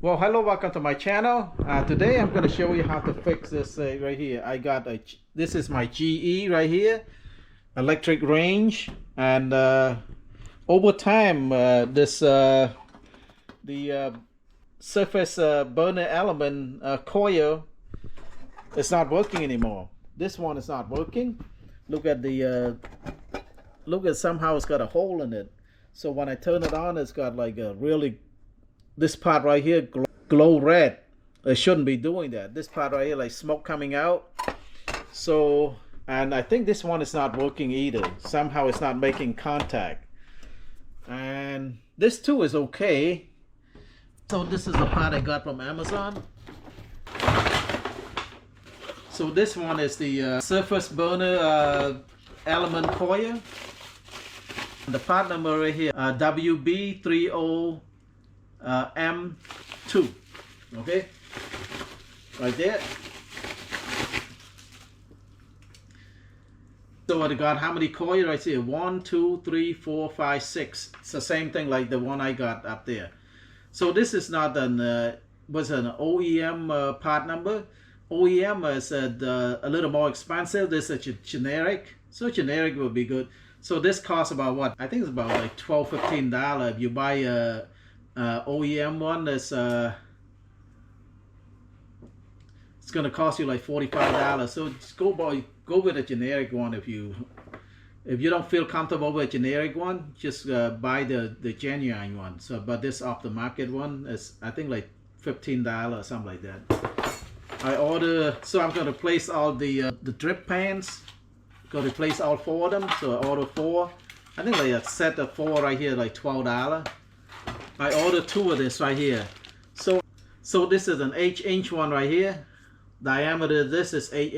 Well, hello, welcome to my channel. Today I'm going to show you how to fix this right here. This is my GE right here, electric range, and over time the surface burner element coil is not working anymore. This one is not working. Look at somehow it's got a hole in it. So when I turn it on, it's got like a really, this part right here glow red. It shouldn't be doing that. This part right here, like smoke coming out. So, and I think this one is not working either. Somehow it's not making contact. And this too is okay. So this is the part I got from Amazon. So this one is the surface burner element coil. The part number right here, WB30M2. Okay, right there. So I got how many coils right here? 1, 2, 3, 4, 5, 6. It's the same thing like the one I got up there. So this is not an was an OEM part number. OEM is a little more expensive. This is a generic. So generic would be good. So this costs about what? I think it's about like $12–15. If you buy a OEM one, it's gonna cost you like $45. So just go with a generic one. If you don't feel comfortable with a generic one, just buy the genuine one. So but this off the market one is I think like $15 or something like that. So I'm gonna replace all the drip pans. Gonna replace all 4 of them. So I ordered 4. I think like a set of 4 right here, like $12. I ordered 2 of this right here. So this is an 8-inch one right here. Diameter of this is 8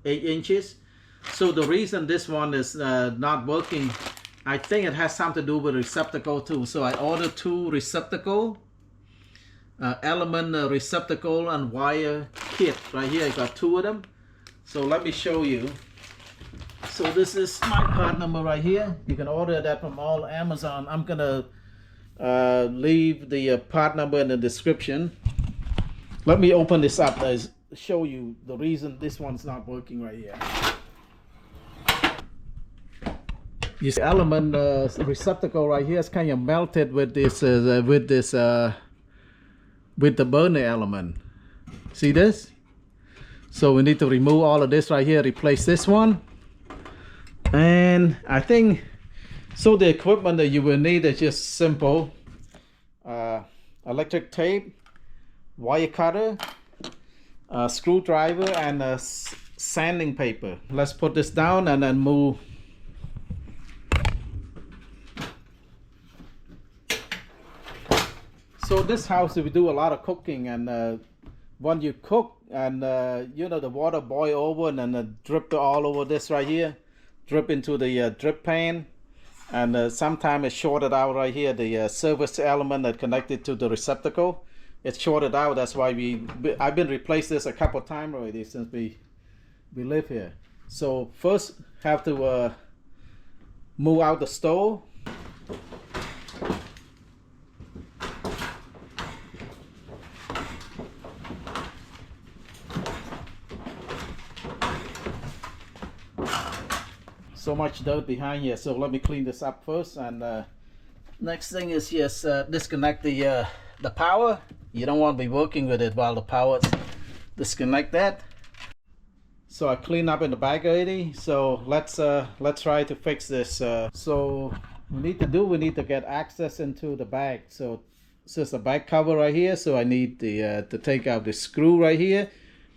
inches. So the reason this one is not working, I think it has something to do with receptacle too. So I ordered 2 receptacle, element receptacle and wire kit right here. I got 2 of them. So let me show you. So this is my part number right here. You can order that from all Amazon. I'm gonna leave the part number in the description. Let me open this up and show you the reason this one's not working right here. This element receptacle right here is kind of melted with the burner element. See this? So we need to remove all of this right here, replace this one. And I think so the equipment that you will need is just simple electric tape, wire cutter, a screwdriver, and a sanding paper. Let's put this down and then move. So this house we do a lot of cooking, and when you cook and you know the water boil over and then drip all over this right here, drip into the drip pan, and sometimes it's shorted out right here. The service element that connected to the receptacle, it's shorted out. That's why I've been replaced this a couple of times already since we live here. So first have to move out the stove. So much dirt behind here, so let me clean this up first. And next thing is just disconnect the power. You don't want to be working with it while the power's disconnect that. So I clean up in the back already. So let's try to fix this. So we need to get access into the bag. So this is the back cover right here. So I need to take out the screw right here.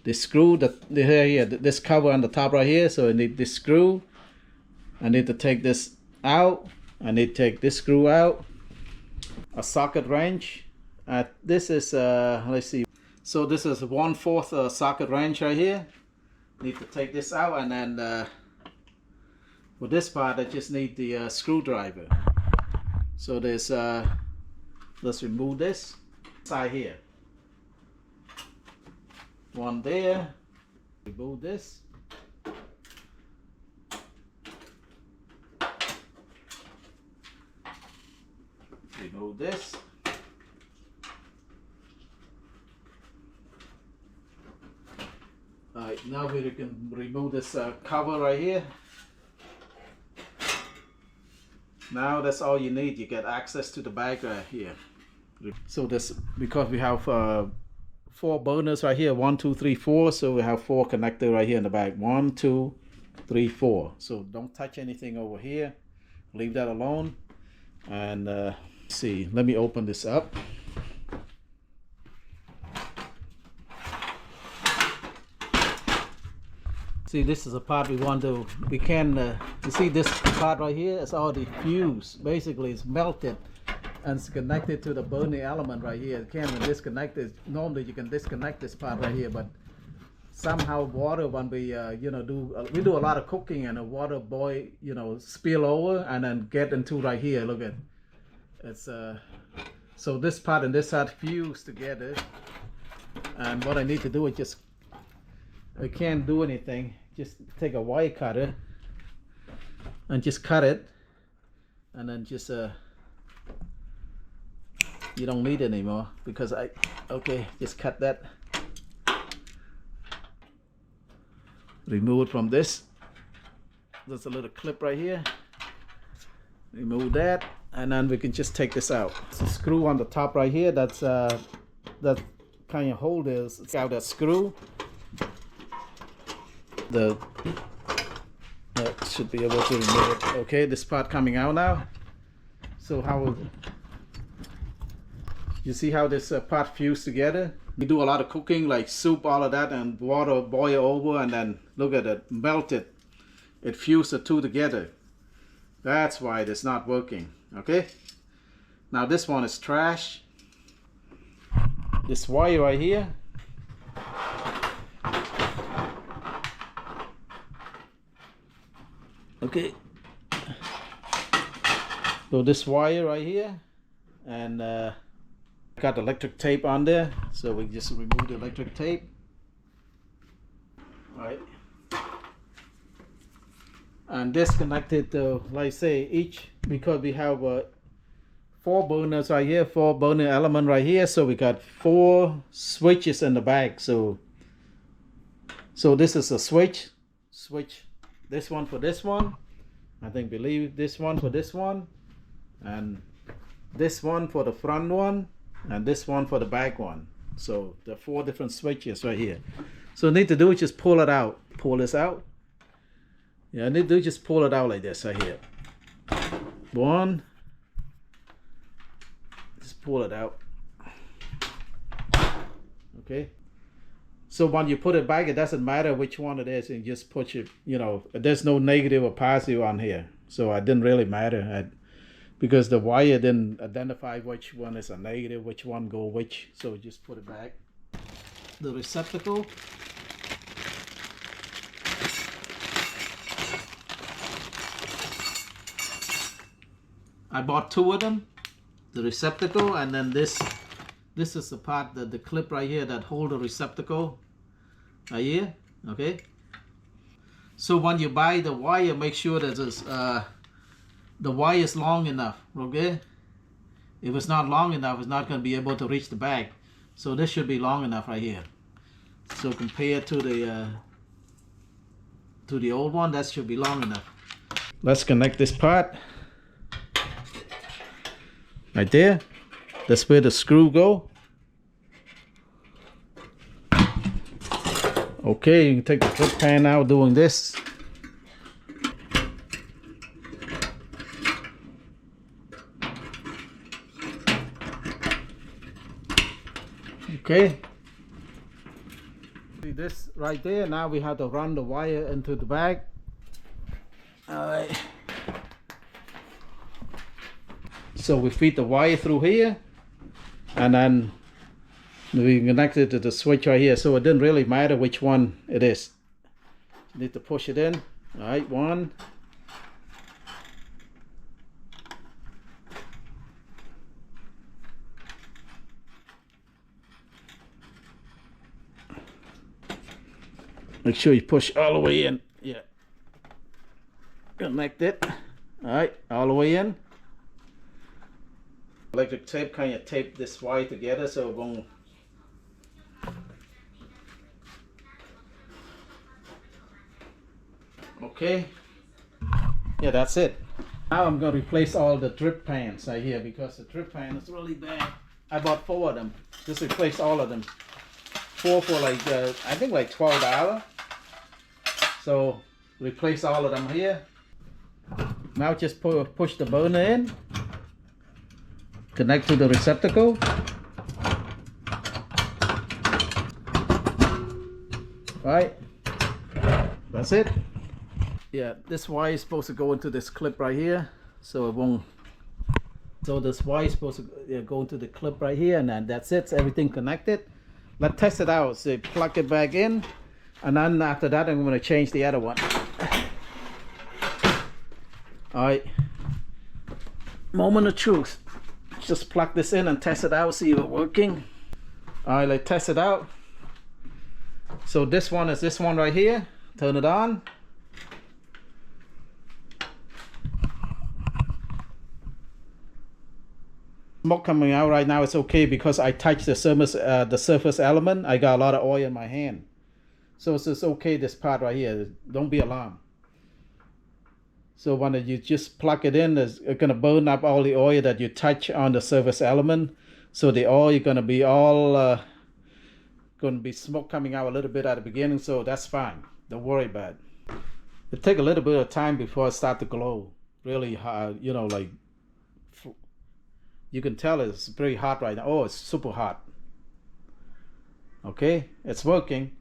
The screw this cover on the top right here. So I need this screw. I need to take this out. I need to take this screw out. A socket wrench. This is let's see. So this is 1/4 socket wrench right here. Need to take this out, and then for this part I just need the screwdriver. So there's let's remove this side here. One there. Remove this. Remove this. Alright, now we can remove this cover right here. Now that's all you need. You get access to the bag right here. So this, because we have 4 burners right here, 1, 2, 3, 4. So we have 4 connectors right here in the bag. 1, 2, 3, 4. So don't touch anything over here. Leave that alone. And see, let me open this up. See, this is a part we want to, you see this part right here, it's already fused. Basically, it's melted and it's connected to the burning element right here. It can't be disconnected. Normally, you can disconnect this part right here, but somehow water, when we, we do a lot of cooking and the water boil, spill over and then get into right here. Look at it's, so this part and this side fused together. And what I need to do is just, I can't do anything. Just take a wire cutter and just cut it, and then just you don't need it anymore because just cut that. Remove it from this. There's a little clip right here. Remove that, and then we can just take this out. It's a screw on the top right here. That's that kind of hold is. It's out that screw. That should be able to remove it. Okay, this part coming out now. So how you see how this part fused together? We do a lot of cooking, like soup, all of that, and water boil over, and then look at it, melt it. It fused the two together. That's why it's not working. Okay. Now this one is trash. This wire right here. Okay, so this wire right here, and got electric tape on there, so we just remove the electric tape. All right, and disconnected to, like say, each, because we have 4 burners right here, 4 burner element right here, so we got 4 switches in the bag. So this is a switch. This one for this one, believe this one for this one, and this one for the front one, and this one for the back one. So there are 4 different switches right here. So need to do is just pull it out. Pull this out. Yeah, I need to just pull it out like this right here. One. Just pull it out. Okay. So when you put it back, it doesn't matter which one it is, and just put it, there's no negative or positive on here. So it didn't really matter because the wire didn't identify which one is a negative, which one go which. So just put it back. The receptacle. I bought 2 of them. The receptacle, and then this is the part, the clip right here that hold the receptacle. Right here, okay. So when you buy the wire, make sure that the wire is long enough, okay. If it's not long enough, it's not going to be able to reach the bag. So this should be long enough right here. So compared to the old one, that should be long enough. Let's connect this part right there. That's where the screw go. Okay, you can take the flip pan out doing this. Okay. See this right there? Now we have to run the wire into the bag. Alright. So we feed the wire through here, and then we connect it to the switch right here. So it didn't really matter which one it is. You need to push it in. Alright, 1. Make sure you push all the way in. Yeah. Connect it. Alright, all the way in. Electric tape kind of tape this wire together so it won't. Okay. Yeah, that's it. Now I'm going to replace all the drip pans right here because the drip pan is really bad. I bought 4 of them. Just replace all of them. 4 for like, I think like $12. So replace all of them here. Now just push the burner in. Connect to the receptacle. Right. That's it. Yeah, this wire is supposed to go into this clip right here, so it won't. So this wire is supposed to go into the clip right here, and then that's it. So everything connected. Let's test it out. So plug it back in, and then after that, I'm going to change the other one. All right. Moment of truth. Just plug this in and test it out. See if it's working. All right, let's test it out. So this one is this one right here. Turn it on. Smoke coming out right now. It's okay because I touched the surface element. I got a lot of oil in my hand, so it's okay. This part right here, don't be alarmed. So when you just plug it in, it's gonna burn up all the oil that you touch on the surface element. So the oil is gonna be all gonna be smoke coming out a little bit at the beginning. So that's fine. Don't worry about it. It take a little bit of time before it start to glow. Really hard, you know, like. You can tell it's very hot right now. Oh, it's super hot. Okay, it's working.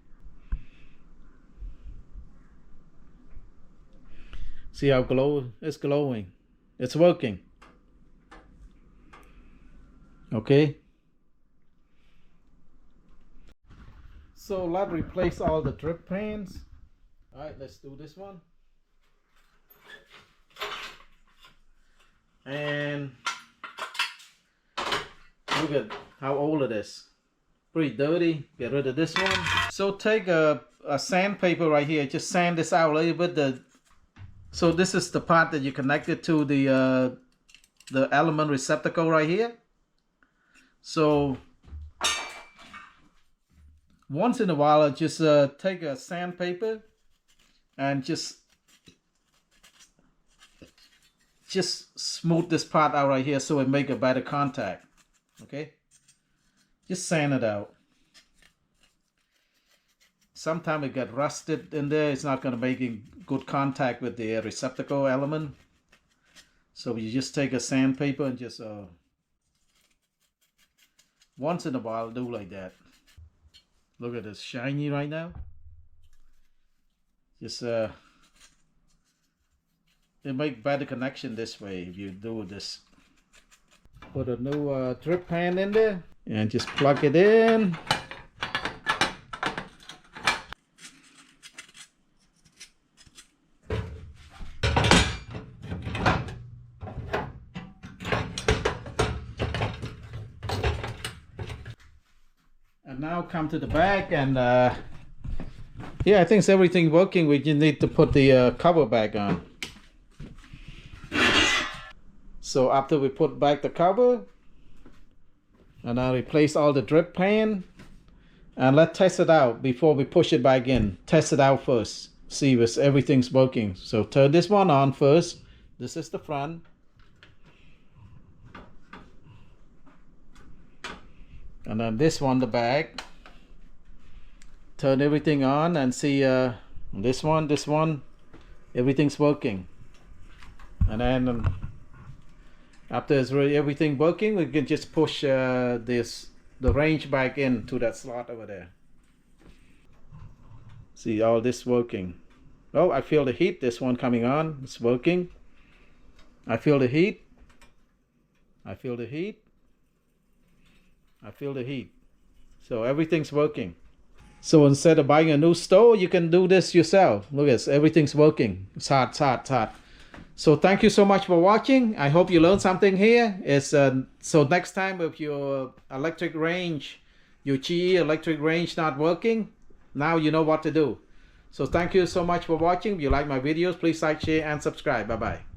See how it's glowing. It's working. Okay. So let's replace all the drip pans. All right, let's do this one. And look at how old it is. Pretty dirty. Get rid of this one. So take a sandpaper right here. Just sand this out a little bit. So this is the part that you connected to the element receptacle right here. So once in a while, just take a sandpaper and just smooth this part out right here so it make a better contact. Okay, just sand it out. Sometimes it get rusted in there. It's not going to make good contact with the receptacle element. So you just take a sandpaper and just once in a while do like that. Look at this, shiny right now. Just it make better connection this way if you do this. Put a new drip pan in there and just plug it in. And now come to the back, and yeah, I think everything working. We just need to put the cover back on. So after we put back the cover, and I replace all the drip pan, and let's test it out before we push it back in. Test it out first, see if everything's working. So turn this one on first. This is the front. And then this one, the back. Turn everything on and see this one, everything's working. And then after it's really everything working, we can just push the range back into that slot over there. See all this working. Oh, I feel the heat. This one coming on. It's working. I feel the heat. I feel the heat. I feel the heat. So everything's working. So instead of buying a new stove, you can do this yourself. Look at this. Everything's working. It's hot, it's hot, it's hot. So thank you so much for watching. I hope you learned something here. So next time if your electric range, your GE electric range not working, now you know what to do. So thank you so much for watching. If you like my videos, please like, share, and subscribe. Bye-bye.